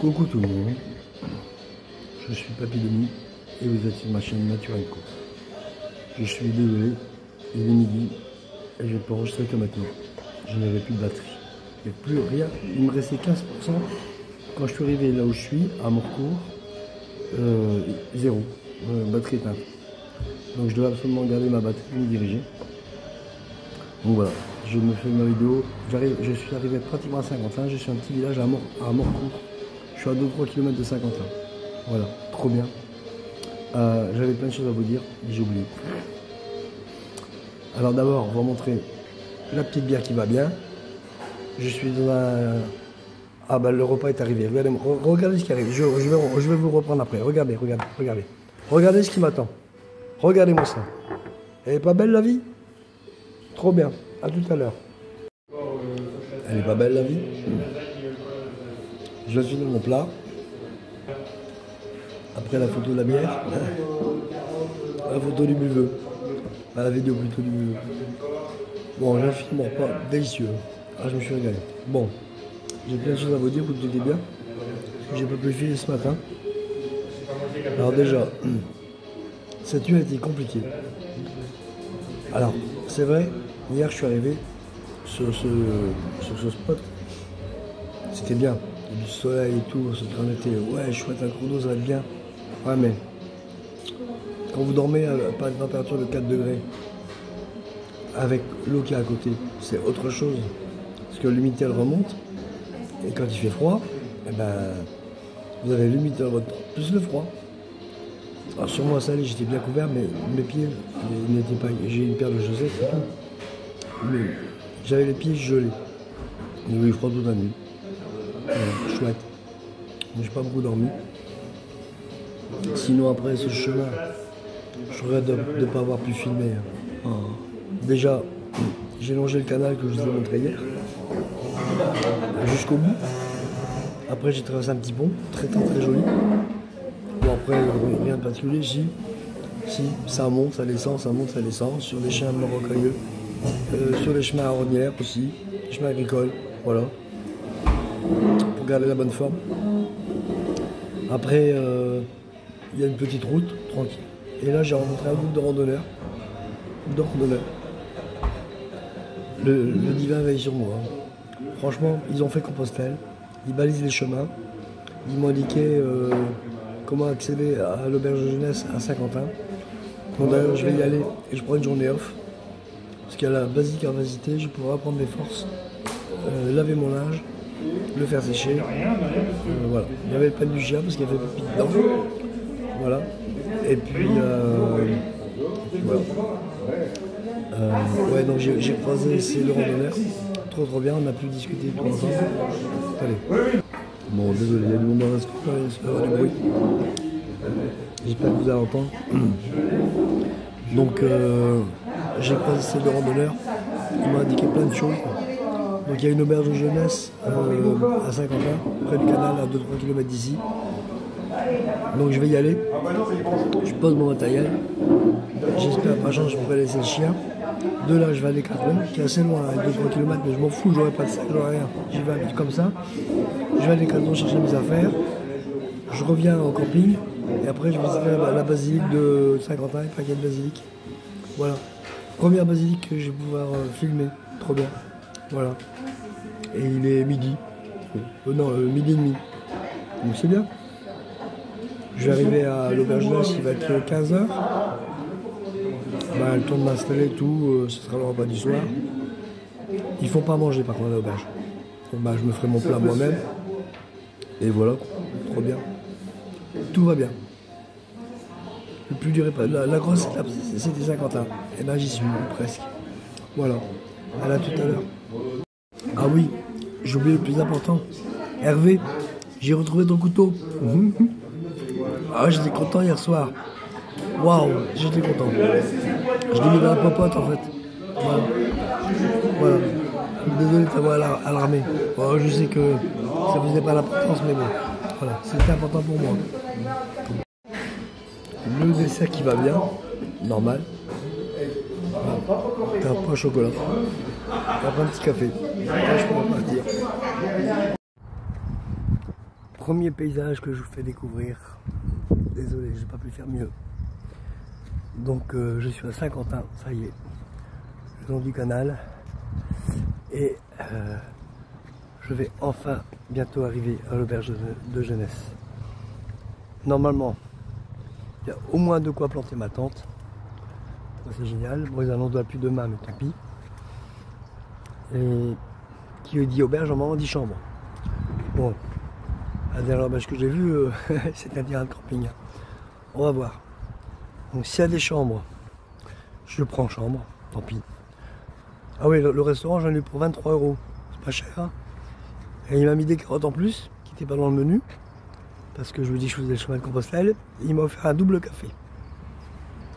Coucou tout le monde, je suis Papy Denis et vous êtes sur ma chaîne Nature & Co. Je suis désolé, il est midi et je peux enregistrer que maintenant. Je n'avais plus de batterie, il n'y a plus rien, il me restait 15%. Quand je suis arrivé là où je suis, à Morcourt, zéro, batterie éteinte. Donc je dois absolument garder ma batterie et me diriger. Donc voilà, je me fais ma vidéo, je suis arrivé pratiquement à Saint-Quentin, je suis un petit village à Morcourt. Je suis à 2-3 km de Saint-Quentin. Voilà, trop bien. J'avais plein de choses à vous dire, et j'ai oublié. Alors d'abord, on va montrer la petite bière qui va bien. Je suis dans un... Ah bah le repas est arrivé. Regardez ce qui arrive. Je vais vous reprendre après. Regardez. Regardez ce qui m'attend. Regardez-moi ça. Elle est pas belle la vie? Trop bien. À tout à l'heure. Elle est pas belle la vie? Je suis dans mon plat. Après la photo de la bière. La photo du buveux. La vidéo plutôt du buveux. Bon, j'ai fini mon repas. Délicieux. Ah, je me suis régalé. Bon. J'ai plein de choses à vous dire, vous doutez bien. J'ai pas pu filer ce matin. Alors déjà, cette nuit a été compliquée. Alors, c'est vrai, hier je suis arrivé sur ce spot. C'était bien. Il y a du soleil et tout, on était, ouais, chouette, un cours d'eau, ça va être bien. Ouais, mais quand vous dormez à pas une température de 4 degrés, avec l'eau qui est à côté, c'est autre chose. Parce que l'humidité elle remonte. Et quand il fait froid, eh ben, vous avez l'humidité dans votre tête, plus le froid. Alors sur moi, ça allait, j'étais bien couvert, mais mes pieds n'étaient pas... J'ai une paire de chaussettes et tout. Mais j'avais les pieds gelés. Il y avait froid toute la nuit. Voilà, chouette. J'ai pas beaucoup dormi. Sinon, après ce chemin, je regrette de ne pas avoir pu filmer. Déjà, j'ai longé le canal que je vous ai montré hier. Jusqu'au bout. Après j'ai traversé un petit pont, très joli. Bon après rien de particulier, si ça monte, ça descend, sur les chemins rocailleux, sur les chemins à ornières aussi, les chemins agricoles, voilà. Pour garder la bonne forme. Après il y a une petite route, tranquille. Et là j'ai rencontré un groupe de randonneurs. Le divin veille sur moi. Franchement, ils ont fait Compostelle, ils balisent les chemins, ils m'ont indiqué comment accéder à l'auberge de jeunesse à Saint-Quentin. Donc d'ailleurs, je vais y aller et je prends une journée off. Parce qu'à la basique herbacité, je pourrai reprendre mes forces, laver mon linge, le faire sécher. Voilà. Il y avait le pelle du chien parce qu'il y avait pipi dedans. Voilà. Et puis, voilà. Ouais, donc j'ai croisé ces deux randonneurs. Trop bien, on a pu discuter tout ensemble. Allez. Bon, désolé, il y a du monde dans la scope, il peut y avoir du bruit. J'espère que vous allez entendre. Donc, j'ai croisé ces deux randonneurs. Ils m'ont indiqué plein de choses. Donc, il y a une auberge de jeunesse à Saint-Quentin, près du canal, à 2-3 km d'ici. Donc, je vais y aller. Je pose mon matériel. J'espère pas chance, je pourrai laisser le chien. De là, je vais à Decathlon, qui est assez loin, à 2-3 km, mais je m'en fous, j'aurai pas de sac, j'aurai rien. J'y vais comme ça. Je vais à Decathlon chercher mes affaires. Je reviens au camping. Et après, je visiterai la basilique de Saint-Quentin, le paquet de basilique. Voilà. Première basilique que je vais pouvoir filmer. Trop bien. Voilà. Et il est midi. Non, midi et demi. Donc c'est bien. Je vais arriver à l'auberge de jeunesse, il va être 15h. Bah, le temps de m'installer, tout, ce sera le repas du soir. Il ne faut pas manger par contre à l'auberge. Bah, je me ferai mon plat moi-même. Et voilà, trop bien. Tout va bien. Le plus du repas, la grosse étape, c'était Saint-Quentin. Et là, j'y suis, presque. Voilà. À la tout à l'heure. Ah oui, j'ai oublié le plus important. Hervé, j'ai retrouvé ton couteau. Ah, j'étais content hier soir. Waouh, j'étais content. Je l'ai mis dans la popote en fait. Voilà. Désolé de t'avoir alarmé. Bon, je sais que ça faisait pas l'importance, mais bon. Voilà, c'était important pour moi. Le dessert qui va bien, normal. Voilà. T'as un pain au chocolat. T'as un petit café. Là, je peux repartir. Premier paysage que je vous fais découvrir. Désolé, j'ai pas pu faire mieux. Donc je suis à Saint-Quentin, ça y est, le long du canal. Et je vais enfin bientôt arriver à l'auberge de jeunesse. Normalement, il y a au moins de quoi planter ma tente. C'est génial. Bon, ils annoncent plus demain, mais tant pis. Et qui dit auberge, normalement dit chambre. Bon, la dernière auberge que j'ai vue, c'est un terrain de camping. On va voir. Donc s'il y a des chambres, je prends chambre, tant pis. Ah oui, le restaurant, j'en ai eu pour 23 €. C'est pas cher. Hein. Et il m'a mis des carottes en plus, qui n'étaient pas dans le menu. Parce que je lui ai dit que je faisais le chemin de Compostelle. Et il m'a offert un double café.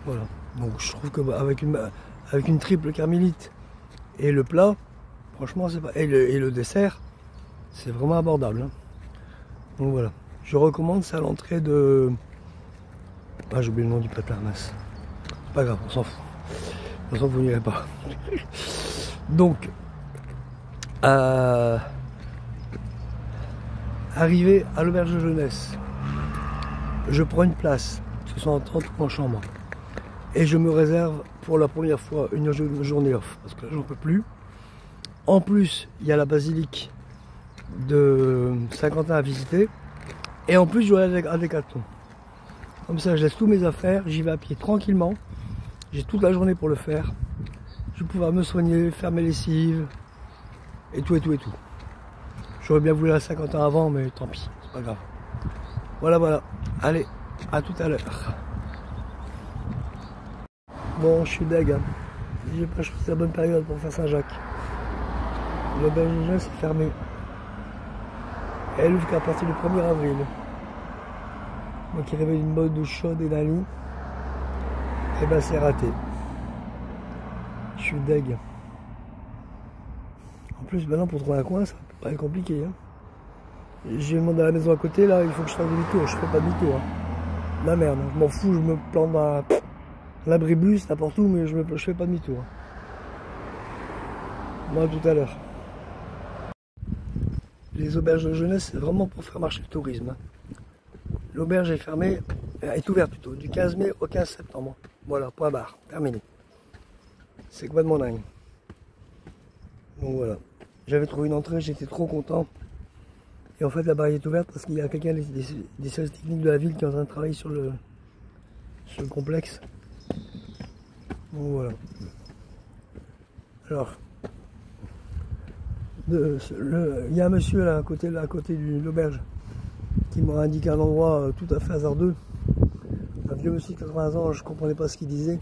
Voilà. Donc je trouve qu'avec une triple carmélite et le plat, franchement, c'est pas. Et le dessert, c'est vraiment abordable. Hein. Donc voilà. Je recommande ça à l'entrée de. Ah, j'ai oublié le nom du plat, mince. C'est pas grave, on s'en fout. De toute façon, vous n'irez pas. Donc, arrivé à l'auberge de jeunesse, je prends une place, que ce soit en tente ou en chambre, et je me réserve pour la première fois une journée off, parce que là, j'en peux plus. En plus, il y a la basilique de Saint-Quentin à visiter, et en plus, je dois aller à Décathlon. Comme ça, je laisse tous mes affaires, j'y vais à pied tranquillement. J'ai toute la journée pour le faire. Je vais pouvoir me soigner, faire mes lessives, et tout, et tout, et tout. J'aurais bien voulu à Saint-Quentin avant, mais tant pis, c'est pas grave. Voilà, voilà. Allez, à tout à l'heure. Bon, je suis deg. Hein. J'ai pas choisi la bonne période pour faire Saint-Jacques. L'auberge de jeunesse est fermée. Elle ouvre qu'à partir du 1er avril. Moi qui rêvais d'une bonne douche chaude et d'un lit, eh ben c'est raté. Je suis deg. En plus, maintenant pour trouver un coin, ça peut pas être compliqué. Hein. J'ai demandé à la maison à côté, là, il faut que je fasse demi-tour. Je fais pas demi-tour. Hein. La merde, hein. Je m'en fous, je me plante dans l'abribus, n'importe où, mais je fais pas demi-tour. Moi, tout à l'heure. Les auberges de jeunesse, c'est vraiment pour faire marcher le tourisme. Hein. L'auberge est fermée, est ouverte plutôt, du 15 mai au 15 septembre. Voilà, point barre, terminé. C'est complètement dingue. Donc voilà. J'avais trouvé une entrée, j'étais trop content. Et en fait, la barrière est ouverte parce qu'il y a quelqu'un des services techniques de la ville qui est en train de travailler sur le complexe. Donc voilà. Alors, il y a un monsieur là, à côté de l'auberge qui m'a indiqué un endroit tout à fait hasardeux. Un vieux monsieur de 80 ans, je ne comprenais pas ce qu'il disait.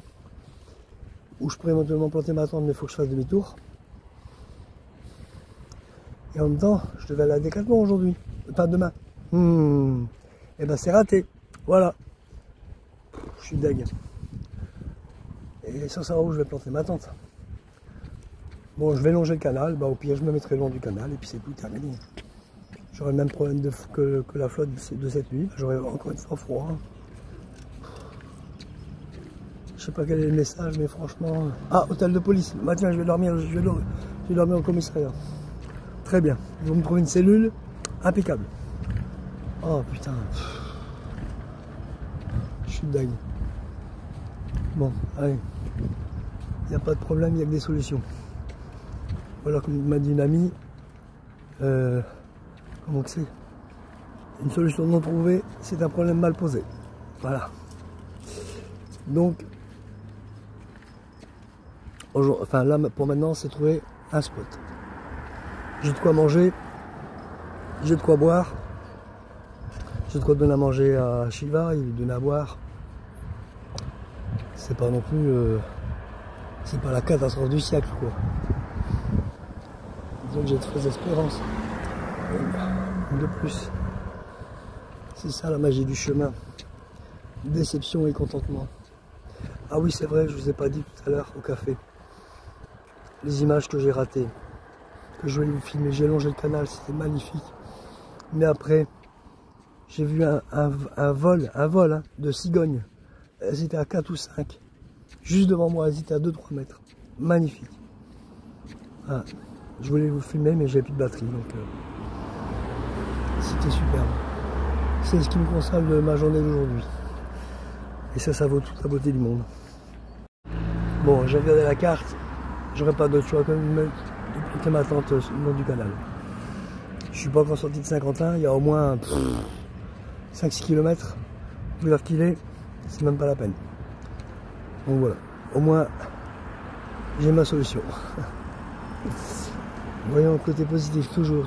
Où je pourrais éventuellement planter ma tente, mais il faut que je fasse demi-tour. Et en même temps, je devais aller à Décathlon aujourd'hui, pas demain. Et ben c'est raté. Voilà. Je suis deg. Et sans savoir où je vais planter ma tente. Bon, je vais longer le canal, bah, au pire je me mettrai le long du canal et puis c'est tout terminé. J'aurai le même problème que la flotte de cette nuit, j'aurai encore une fois froid. Je sais pas quel est le message, mais franchement... Ah, hôtel de police. Bah tiens, je vais dormir au commissariat. Très bien. Ils vont me trouver une cellule impeccable. Oh putain. Je suis dingue. Bon, allez. Il n'y a pas de problème, il n'y a que des solutions. Voilà, comme m'a dit une amie, comment que c'est? Une solution non trouvée, c'est un problème mal posé. Voilà. Donc, enfin là, pour maintenant, c'est trouver un spot. J'ai de quoi manger, j'ai de quoi boire, j'ai de quoi donner à manger à Shiva, il lui donne à boire. C'est pas non plus, c'est pas la catastrophe du siècle, quoi. Donc j'ai très espérance. De plus, c'est ça la magie du chemin. Déception et contentement. Ah oui, c'est vrai, je vous ai pas dit tout à l'heure au café. Les images que j'ai ratées, que je voulais vous filmer, j'ai longé le canal, c'était magnifique. Mais après, j'ai vu un vol hein, de cigognes. Elles étaient à 4 ou 5. Juste devant moi, elles étaient à 2-3 mètres. Magnifique. Ah, je voulais vous filmer, mais j'avais plus de batterie, donc c'était superbe. C'est ce qui me console de ma journée d'aujourd'hui. Et ça vaut toute la beauté du monde. Bon, j'ai regardé la carte, j'aurais pas d'autre choix que de planter ma tente au long du canal. Je suis pas encore sorti de Saint-Quentin, il y a au moins 5-6 km. Vu l'heure qu'il est, c'est même pas la peine. Donc voilà, au moins j'ai ma solution. Voyons le côté positif, toujours.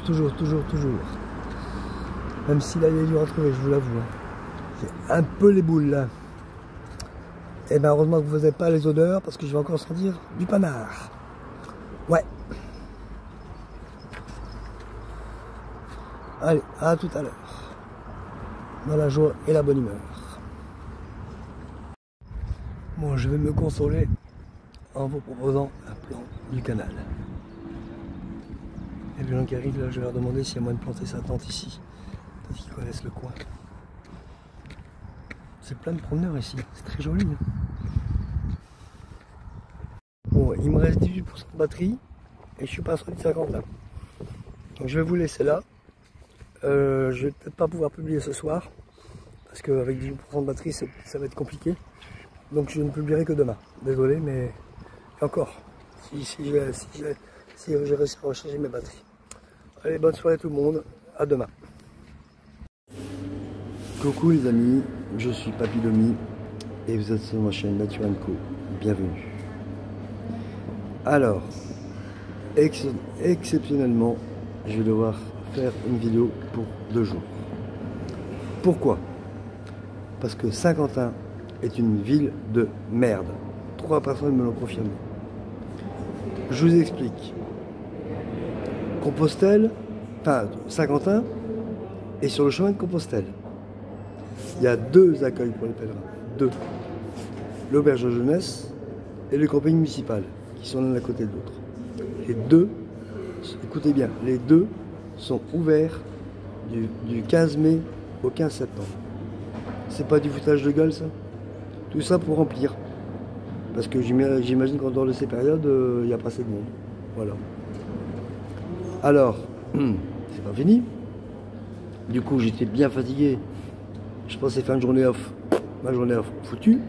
Même si là il est dur à trouver, je vous l'avoue. J'ai un peu les boules là. Et bien heureusement que vous n'avez pas les odeurs parce que je vais encore sentir du panard. Ouais. Allez, à tout à l'heure. Dans la joie et la bonne humeur. Bon, je vais me consoler en vous proposant un plan du canal. Et les gens qui arrivent là, je vais leur demander s'il y a moyen de planter sa tente ici. Peut-être qu'ils connaissent le coin. C'est plein de promeneurs ici, c'est très joli. Bon, il me reste 18% de batterie et je suis pas sorti de 50 là. Donc je vais vous laisser là. Je vais peut-être pas pouvoir publier ce soir parce qu'avec 18% de batterie ça va être compliqué. Donc je ne publierai que demain. Désolé, mais encore, si j'ai réussi à recharger mes batteries. Allez, bonne soirée tout le monde, à demain. Coucou les amis, je suis Papy Domi et vous êtes sur ma chaîne Nature & Co. Bienvenue. Alors, exceptionnellement, je vais devoir faire une vidéo pour 2 jours. Pourquoi? Parce que Saint-Quentin est une ville de merde. 3 personnes me l'ont confirmé. Je vous explique. Compostelle, enfin Saint-Quentin est sur le chemin de Compostelle. Il y a 2 accueils pour les pèlerins. 2. L'auberge de jeunesse et les compagnies municipales qui sont l'un à côté de l'autre. Les 2, écoutez bien, les 2 sont ouverts du 15 mai au 15 septembre. C'est pas du foutage de gueule ça? Tout ça pour remplir. Parce que j'imagine qu'en dehors de ces périodes, il n'y a pas assez de monde. Voilà. Alors, c'est pas fini. Du coup, j'étais bien fatigué. Je pensais faire une journée off. Ma journée off foutue.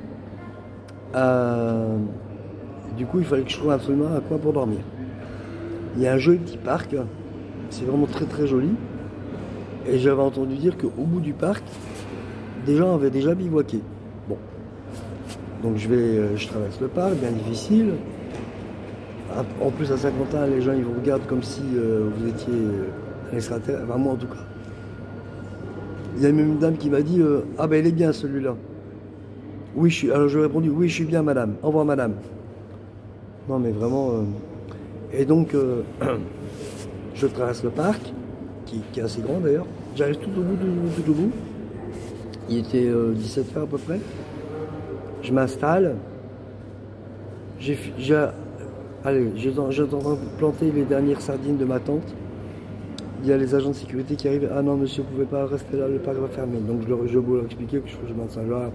Du coup, il fallait que je trouve absolument un coin pour dormir. Il y a un joli petit parc. C'est vraiment très joli. Et j'avais entendu dire qu'au bout du parc, des gens avaient déjà bivouaqué. Bon. Donc je traverse le parc, bien difficile. En plus à Saint-Quentin, les gens ils vous regardent comme si vous étiez un extraterrestre, enfin moi en tout cas. Il y a même une dame qui m'a dit ah ben il est bien celui-là. Oui, alors je lui ai répondu oui, je suis bien madame, au revoir madame. Non mais vraiment. Et donc je traverse le parc, qui est assez grand d'ailleurs. J'arrive tout au bout. Il était 17h à peu près. Je m'installe. J'ai en train de planter les dernières sardines de ma tente. Il y a les agents de sécurité qui arrivent. Ah non monsieur, vous ne pouvez pas rester là, le parc va fermer. Donc je vais leur expliquer que je m'installe là.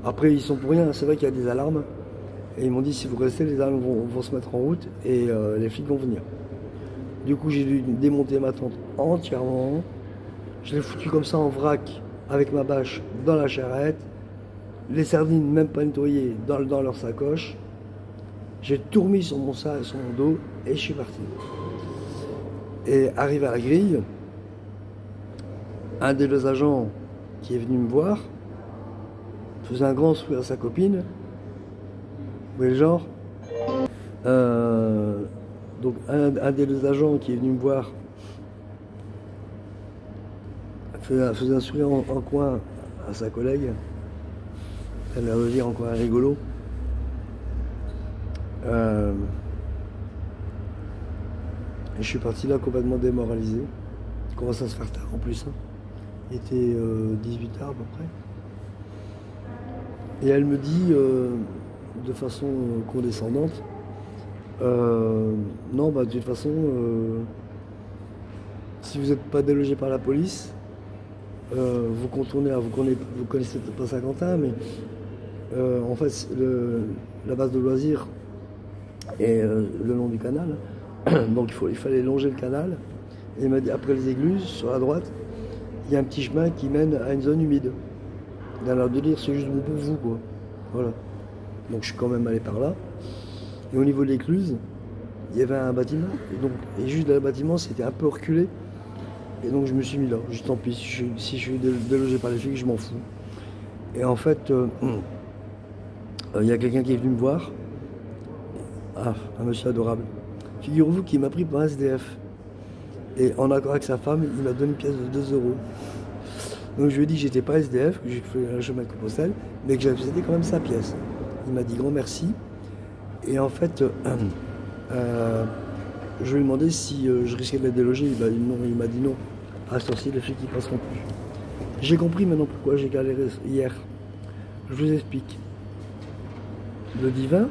Après ils sont pour rien, c'est vrai qu'il y a des alarmes. Et ils m'ont dit si vous restez, les alarmes vont se mettre en route et les flics vont venir. Du coup j'ai dû démonter ma tente entièrement. Je l'ai foutu comme ça en vrac avec ma bâche dans la charrette. Les sardines même pas nettoyées dans leur sacoche. J'ai tout remis sur mon dos et je suis parti. Et arrivé à la grille, un des 2 agents qui est venu me voir faisait un grand sourire à sa copine. Vous voyez le genre? Donc un des 2 agents qui est venu me voir faisait un sourire en coin à sa collègue. Elle a dire en coin rigolo. Et je suis parti là complètement démoralisé. Il commence à se faire tard en plus. Hein. Il était 18h à peu près. Et elle me dit de façon condescendante non, bah, de toute façon, si vous n'êtes pas délogé par la police, vous contournez, vous connaissez peut-être pas Saint-Quentin, mais en fait, la base de loisirs est le long du canal. Donc il fallait longer le canal. Et il m'a dit, après les écluses, sur la droite, il y a un petit chemin qui mène à une zone humide. Dans leur délire, c'est juste bon pour vous, quoi. Voilà. Donc je suis quand même allé par là. Et au niveau de l'écluse, il y avait un bâtiment. Et juste dans le bâtiment, c'était un peu reculé. Et donc je me suis mis là. Juste tant pis, si je suis délogé par les flics, je m'en fous. Et en fait, il y a quelqu'un qui est venu me voir. Ah, un monsieur adorable. Figurez-vous qu'il m'a pris pour un SDF. Et en accord avec sa femme, il m'a donné une pièce de 2 euros. Donc je lui ai dit que j'étais pas SDF, que j'ai fait un chemin de Compostelle, mais que c'était quand même sa pièce. Il m'a dit grand merci. Et en fait, je lui ai demandé si je risquais de la déloger. Il m'a dit non. À ce temps-ci, les flics ne passeront plus. J'ai compris maintenant pourquoi j'ai galéré hier. Je vous explique. Le divin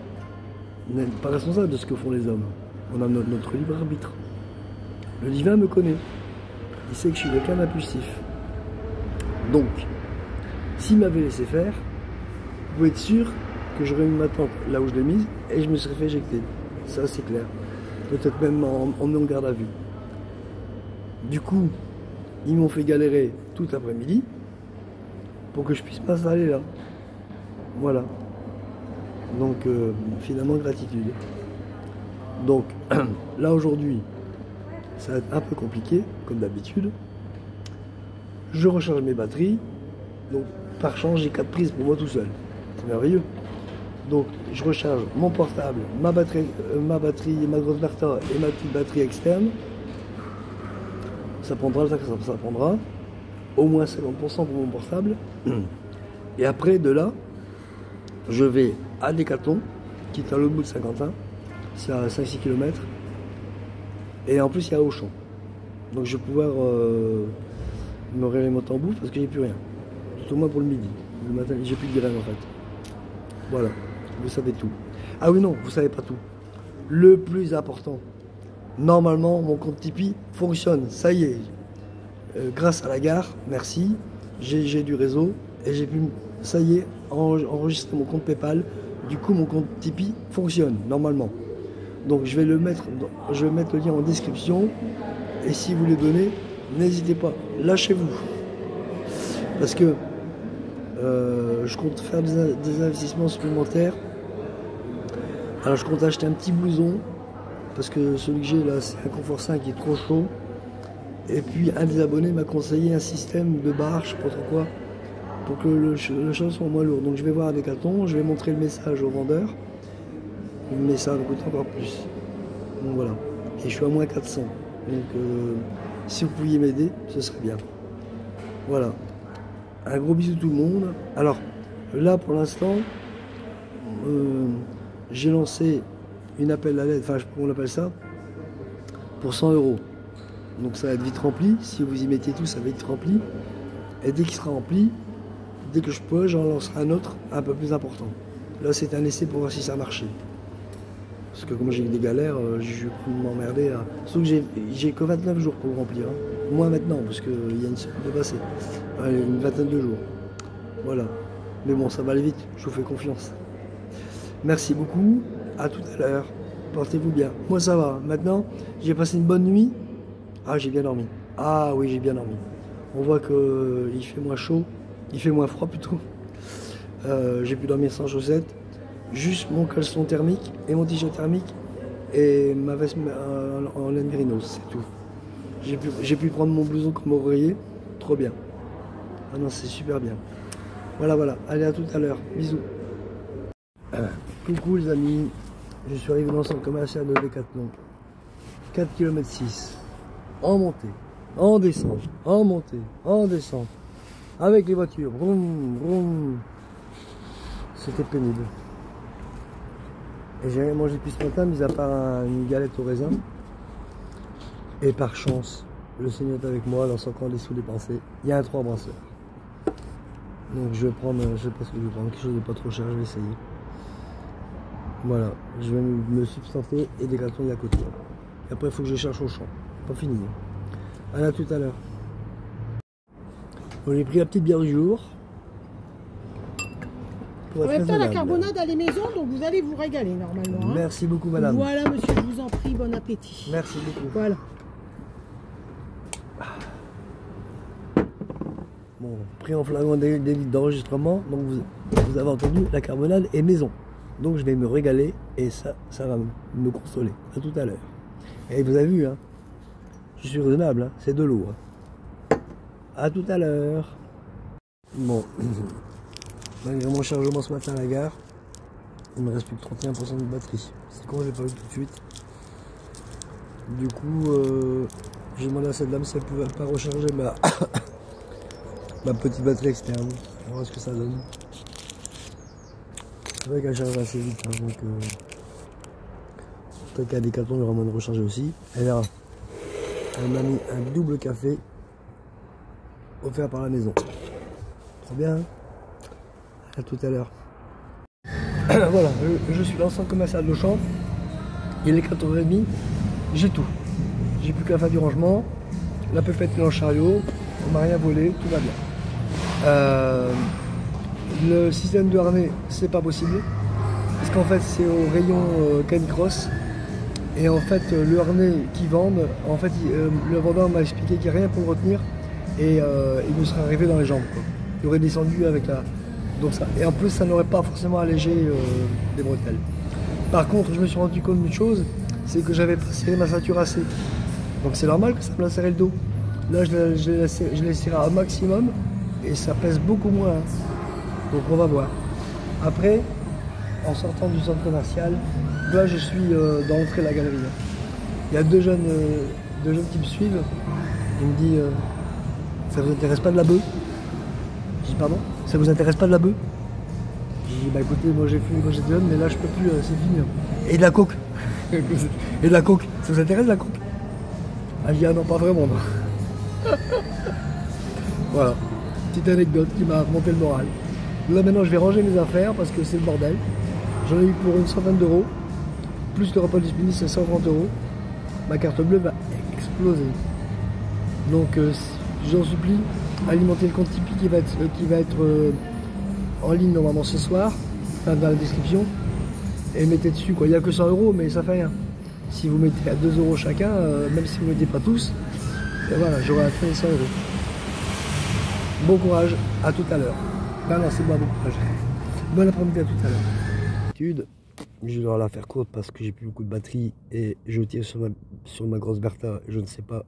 n'est pas responsable de ce que font les hommes. On a notre libre arbitre. Le divin me connaît. Il sait que je suis quelqu'un d'impulsif. Donc, s'il m'avait laissé faire, vous pouvez être sûr que j'aurais mis ma tente là où je l'ai mise et je me serais fait éjecter. Ça, c'est clair. Peut-être même en mis en garde à vue. Du coup, ils m'ont fait galérer tout l'après-midi pour que je puisse m'installer là. Voilà. Donc, finalement, gratitude. Donc, là aujourd'hui, ça va être un peu compliqué, comme d'habitude. Je recharge mes batteries. Donc, par chance, j'ai 4 prises pour moi tout seul. C'est merveilleux. Donc, je recharge mon portable, ma batterie, ma grosse Bertha et ma petite batterie externe. Ça prendra le temps que ça prendra. Au moins 50% pour mon portable. Et après, de là, je vais à Decathlon, qui est à l'autre bout de Saint-Quentin. C'est à 5-6 km. Et en plus, il y a Auchan. Donc, je vais pouvoir me réalimenter en bouffe parce que j'ai plus rien. Tout au moins pour le midi. Le matin, j'ai plus de graines en fait. Voilà, vous savez tout. Ah oui, non, vous savez pas tout. Le plus important, normalement, mon compte Tipeee fonctionne. Ça y est. Grâce à la gare, merci. J'ai du réseau et j'ai pu, ça y est, enregistrer mon compte PayPal. Du coup, mon compte Tipeee fonctionne normalement. Donc, je vais mettre le lien en description. Et si vous les donnez, n'hésitez pas, lâchez-vous. Parce que je compte faire des investissements supplémentaires. Alors, je compte acheter un petit blouson. Parce que celui que j'ai là, c'est un Confort 5 qui est trop chaud. Et puis, un des abonnés m'a conseillé un système de barre, je sais pas trop quoi, pour que le cheval soit moins lourd. Donc, je vais voir un Decathlon, je vais montrer le message au vendeur. Mais ça va coûter encore plus. Donc, voilà. Et je suis à moins 400. Donc, si vous pouviez m'aider, ce serait bien. Voilà. Un gros bisou tout le monde. Alors, là, pour l'instant, j'ai lancé une appel à l'aide, enfin, je sais pas comment on appelle ça, pour 100 €. Donc, ça va être vite rempli. Si vous y mettez tout, ça va être vite rempli. Et dès qu'il sera rempli, dès que je pourrai, j'en lancerai un autre, un peu plus important. Là, c'est un essai pour voir si ça a marché. Parce que comme j'ai eu des galères, je vais m'emmerder. Sauf que j'ai que 29 jours pour le remplir. Hein. Moins maintenant, parce qu'il y a une semaine de passé. Une vingtaine de jours. Voilà. Mais bon, ça va aller vite, je vous fais confiance. Merci beaucoup, à tout à l'heure. Portez-vous bien. Moi ça va. Maintenant, j'ai passé une bonne nuit. Ah, j'ai bien dormi. Ah oui, j'ai bien dormi. On voit qu'il fait moins chaud. Il fait moins froid plutôt. J'ai pu dormir sans chaussettes. Juste mon caleçon thermique et mon t-shirt thermique et ma veste en laine mérinos, c'est tout. J'ai pu prendre mon blouson comme oreiller, trop bien. Ah non, c'est super bien. Voilà, voilà. Allez, à tout à l'heure. Bisous. Coucou les amis. Je suis arrivé dans le centre commercial de Decathlon. 4 km 6. En montée, en descente, en montée, en descente. Avec les voitures. Vroom, vroom. C'était pénible. Et j'ai rien mangé depuis ce matin, mis à part une galette au raisin. Et par chance, le Seigneur est avec moi, dans son camp des sous-dépensés. Il y a un 3 brasseurs. Donc je vais prendre, je sais pas ce que je vais prendre, quelque chose de pas trop cher, je vais essayer. Voilà, je vais me substanter et des cartons à côté. Et après il faut que je cherche au champ. Pas fini. Allez, à tout à l'heure. Bon, j'ai pris la petite bière du jour. En même temps, la carbonade à la maison, donc vous allez vous régaler normalement. Hein. Merci beaucoup, madame. Voilà, monsieur, je vous en prie, bon appétit. Merci beaucoup. Voilà. Bon, pris en flagrant délit d'enregistrement, donc vous avez entendu, la carbonade est maison. Donc je vais me régaler et ça va me consoler. À tout à l'heure. Et vous avez vu, hein, je suis raisonnable, hein, c'est de l'eau. Hein. À tout à l'heure. Bon, malgré mon chargement ce matin à la gare, il me reste plus que 31% de batterie. C'est con, je l'ai pas vu tout de suite. Du coup, j'ai demandé à cette dame si elle pouvait pas recharger ma petite batterie externe. On va voir ce que ça donne. C'est vrai qu'elle charge assez vite, hein, donc peut-être qu'à des cartons, il y aura moins de recharger aussi. Et là, elle m'a mis un double café offert par la maison. Trop bien, hein. À tout à l'heure. Voilà, je suis dans le centre commercial d'Auchan. Il est 14h30, j'ai tout. J'ai plus qu'à faire du rangement. La pépette est en chariot, on m'a rien volé, tout va bien. Le système de harnais, c'est pas possible. Parce qu'en fait, c'est au rayon Canicross. Et en fait, le harnais qu'ils vendent, en fait, le vendeur m'a expliqué qu'il n'y a rien pour le retenir. Et il me serait arrivé dans les jambes, quoi. Il aurait descendu avec la... Donc ça. Et en plus, ça n'aurait pas forcément allégé des bretelles. Par contre, je me suis rendu compte d'une chose, c'est que j'avais serré ma ceinture assez. Donc c'est normal que ça me l'a serré le dos. Là, je l'ai serré au maximum et ça pèse beaucoup moins. Hein. Donc on va voir. Après, en sortant du centre commercial, là je suis dans l'entrée de la galerie. Il y a deux jeunes qui me suivent. Ils me disent ça vous intéresse pas de la bœuf? Je dis pardon? Ça vous intéresse pas de la bœuf? Je dis bah écoutez, moi j'ai fumé quand j'étais jeune, mais là je peux plus, c'est fini. Et de la coke. Et de la coke. Ça vous intéresse la coke? Ah je dis ah non, pas vraiment non. Voilà. Petite anecdote qui m'a remonté le moral. Là maintenant je vais ranger mes affaires parce que c'est le bordel. J'en ai eu pour une centaine d'euros. Plus le repas du midi c'est 130 euros. Ma carte bleue va exploser. Donc j'en supplie, alimenter le compte Tipeee qui va être en ligne normalement ce soir, enfin, dans la description. Et mettez dessus quoi. Il n'y a que 100 euros mais ça fait rien. Si vous mettez à 2 euros chacun, même si vous ne mettez pas tous, et voilà, j'aurai atteint les 100 euros. Bon courage, à tout à l'heure. Ben non, c'est moi, bon courage. Bon après-midi, à tout à l'heure. Je vais la faire courte parce que j'ai plus beaucoup de batterie et je tire sur ma grosse Bertha, je ne sais pas.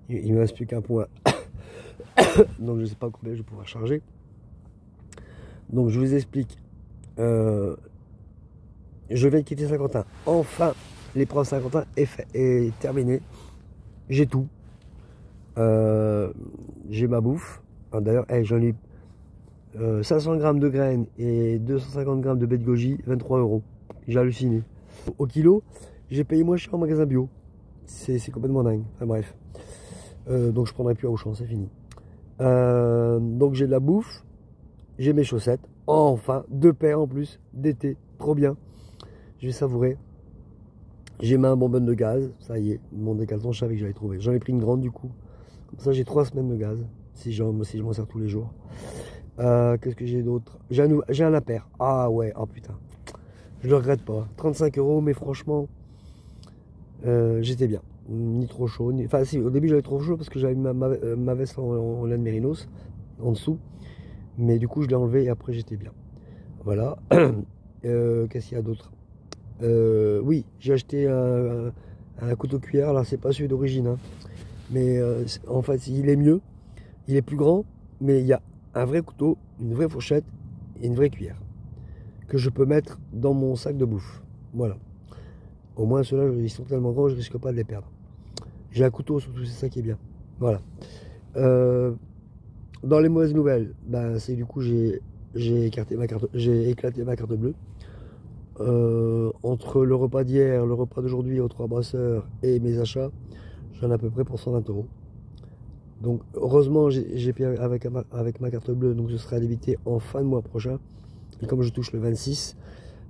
Il ne me reste plus qu'un point. Donc je ne sais pas combien je vais pouvoir charger. Donc je vous explique. Je vais quitter Saint-Quentin. Enfin, l'épreuve Saint-Quentin est terminée. J'ai tout. J'ai ma bouffe. D'ailleurs, j'en ai 500 grammes de graines et 250 grammes de baies de goji, 23 euros. J'ai halluciné. Au kilo, j'ai payé moins cher en magasin bio. C'est complètement dingue. Enfin bref. Donc je prendrai plus à Auchan, c'est fini. Donc j'ai de la bouffe. J'ai mes chaussettes. Enfin, 2 paires en plus d'été. Trop bien. Je vais savourer. J'ai mis un bonbonne de gaz. Ça y est, mon décaleton, je savais que j'allais trouver. J'en ai pris une grande du coup. Comme ça, j'ai 3 semaines de gaz. Si je m'en sers tous les jours. Qu'est-ce que j'ai d'autre? J'ai un impair. Ah ouais, oh putain. Je le regrette pas. 35 euros, mais franchement, j'étais bien. Ni trop chaud. Enfin, si, au début, j'avais trop chaud parce que j'avais ma veste en laine mérinos en dessous. Mais du coup, je l'ai enlevé et après, j'étais bien. Voilà. Qu'est-ce qu'il y a d'autre? Oui, j'ai acheté un couteau cuillère. Là, c'est pas celui d'origine. Hein. Mais en fait, il est mieux. Il est plus grand. Mais il y a un vrai couteau, une vraie fourchette et une vraie cuillère. Que je peux mettre dans mon sac de bouffe. Voilà. Au moins, ceux-là, ils sont tellement grands, je risque pas de les perdre. J'ai un couteau, surtout, c'est ça qui est bien. Voilà. Dans les mauvaises nouvelles, ben, c'est du coup, j'ai éclaté ma carte bleue. Entre le repas d'hier, le repas d'aujourd'hui aux 3 brasseurs et mes achats, j'en ai à peu près pour 120 euros. Donc, heureusement, j'ai payé avec ma carte bleue, donc je serai débité en fin de mois prochain. Et comme je touche le 26,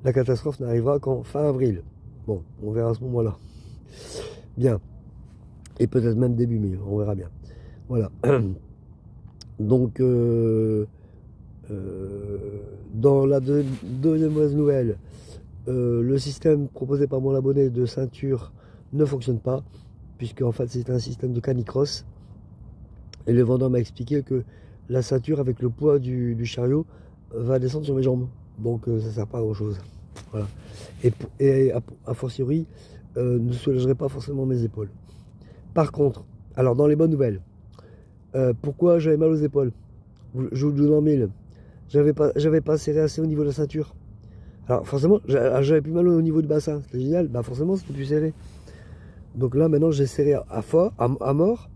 la catastrophe n'arrivera qu'en fin avril. Bon, on verra à ce moment-là. Bien. Et peut-être même début mai, on verra bien. Voilà. Donc, dans la deuxième mauvaise nouvelle, le système proposé par mon abonné de ceinture ne fonctionne pas, puisque en fait c'est un système de canicross. Et le vendeur m'a expliqué que la ceinture avec le poids du chariot va descendre sur mes jambes. Donc ça ne sert pas à grand chose. Voilà. Et a fortiori, ne soulagerait pas forcément mes épaules. Par contre, alors dans les bonnes nouvelles, pourquoi j'avais mal aux épaules? Je vous le donne en mille. J'avais pas serré assez au niveau de la ceinture. Alors forcément, j'avais plus mal au niveau du bassin. C'était génial. Bah forcément, c'était plus serré. Donc là, maintenant, j'ai serré à mort.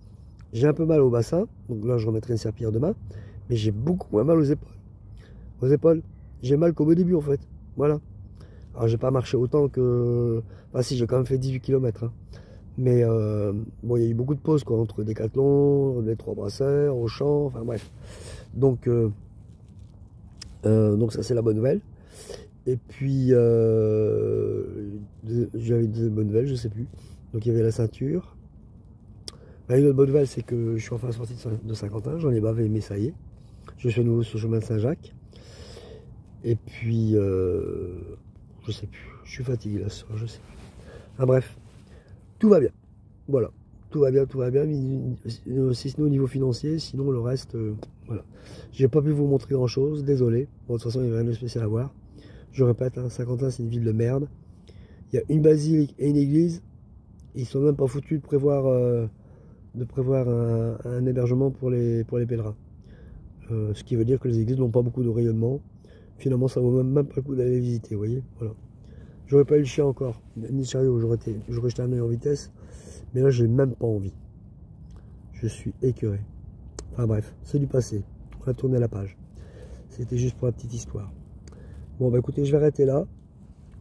J'ai un peu mal au bassin. Donc là, je remettrai une serpillière demain. Mais j'ai beaucoup moins mal aux épaules. Aux épaules. J'ai mal qu'au début, en fait. Voilà. Alors, j'ai pas marché autant que... Enfin, si, j'ai quand même fait 18 km. Hein. Mais bon, il y a eu beaucoup de pauses, quoi, entre Décathlon, les 3 brasseurs, Auchan, enfin bref. Donc ça, c'est la bonne nouvelle. Et puis, j'avais des bonnes nouvelles, je sais plus. Donc, il y avait la ceinture. Une autre bonne nouvelle, c'est que je suis enfin sorti de Saint-Quentin. J'en ai bavé, mais ça y est. Je suis à nouveau sur le chemin de Saint-Jacques. Et puis, je sais plus. Je suis fatigué là ce soir, je sais plus. Enfin bref, tout va bien. Voilà. Tout va bien, si ce n'est au niveau financier. Sinon, le reste, voilà. J'ai pas pu vous montrer grand-chose, désolé. Bon, de toute façon, il n'y avait rien de spécial à voir. Je répète, hein, Saint-Quentin, c'est une ville de merde. Il y a une basilique et une église. Ils sont même pas foutus de prévoir un hébergement pour les pèlerins. Ce qui veut dire que les églises n'ont pas beaucoup de rayonnement. Finalement, ça vaut même pas le coup d'aller visiter, vous voyez. Voilà. J'aurais pas eu le chien encore, ni le chariot, j'aurais jeté un œil en vitesse. Mais là, j'ai même pas envie. Je suis écœuré. Enfin bref, c'est du passé. On va tourner la page. C'était juste pour la petite histoire. Bon, bah écoutez, je vais arrêter là.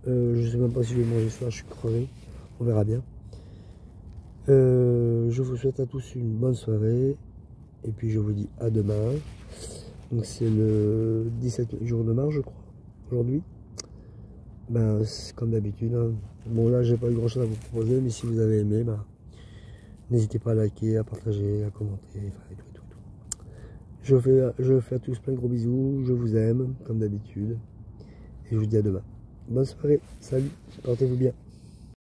Je sais même pas si je vais manger ça, je suis crevé. On verra bien. Je vous souhaite à tous une bonne soirée. Et puis je vous dis à demain. Donc c'est le 17 jour de mars, je crois, aujourd'hui. Ben, c'est comme d'habitude. Hein. Bon, là, j'ai pas eu grand chose à vous proposer, mais si vous avez aimé, ben, n'hésitez pas à liker, à partager, à commenter, enfin, et tout. Je vous fais à tous plein de gros bisous. Je vous aime, comme d'habitude. Et je vous dis à demain. Bonne soirée. Salut. Portez-vous bien.